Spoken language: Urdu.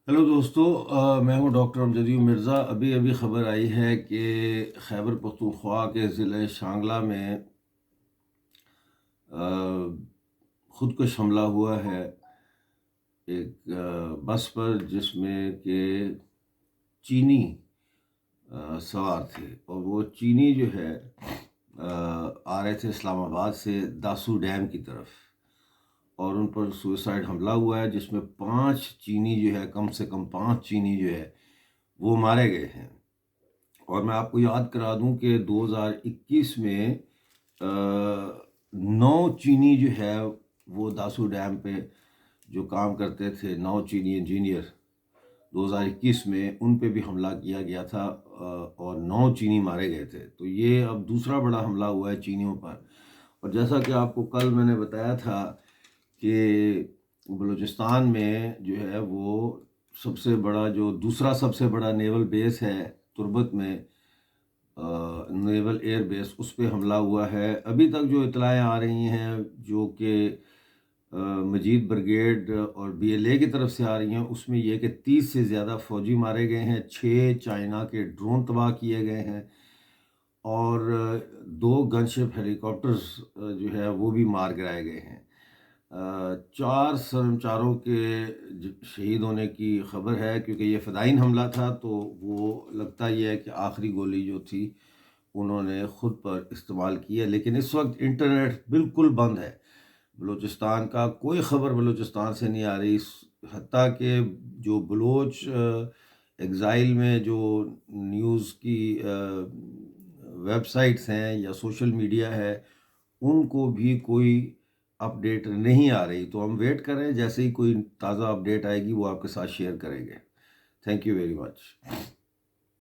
ہیلو دوستو، میں ہوں ڈاکٹر امجدیو مرزا۔ ابھی ابھی خبر آئی ہے کہ خیبر پختونخوا کے ضلع شانگلہ میں آ، خودکش حملہ ہوا ہے ایک بس پر، جس میں کہ چینی سوار تھے، اور وہ چینی جو ہے آ رہے تھے اسلام آباد سے داسو ڈیم کی طرف، اور ان پر سوئسائڈ حملہ ہوا ہے، جس میں 5 چینی جو ہے، کم سے کم 5 چینی جو ہے وہ مارے گئے ہیں۔ اور میں آپ کو یاد کرا دوں کہ 2021 میں 9 چینی جو ہے وہ داسو ڈیم پہ جو کام کرتے تھے، 9 چینی انجینئر 2021 میں ان پہ بھی حملہ کیا گیا تھا، اور 9 چینی مارے گئے تھے۔ تو یہ اب دوسرا بڑا حملہ ہوا ہے چینیوں پر۔ اور جیسا کہ آپ کو کل میں نے بتایا تھا کہ بلوچستان میں جو ہے وہ دوسرا سب سے بڑا نیول بیس ہے تربت میں، نیول ایئر بیس، اس پہ حملہ ہوا ہے۔ ابھی تک جو اطلاعیں آ رہی ہیں، جو کہ مجید بریگیڈ اور BLA کی طرف سے آ رہی ہیں، اس میں یہ کہ 30 سے زیادہ فوجی مارے گئے ہیں، 6 چائنا کے ڈرون تباہ کیے گئے ہیں، اور 2 گن شپ ہیلی کاپٹرز جو ہے وہ بھی مار گرائے گئے ہیں۔ 4 سرمچاروں کے شہید ہونے کی خبر ہے، کیونکہ یہ فدائین حملہ تھا، تو وہ لگتا یہ ہے کہ آخری گولی جو تھی انہوں نے خود پر استعمال کی ہے۔ لیکن اس وقت انٹرنیٹ بالکل بند ہے، بلوچستان کا کوئی خبر بلوچستان سے نہیں آ رہی، حتیٰ کہ جو بلوچ ایگزائل میں جو نیوز کی ویب سائٹس ہیں یا سوشل میڈیا ہے، ان کو بھی کوئی اپڈیٹ نہیں آ رہی۔ تو ہم ویٹ کریں، جیسے ہی کوئی تازہ اپڈیٹ آئے گی وہ آپ کے ساتھ شیئر کریں گے۔ Thank you very much.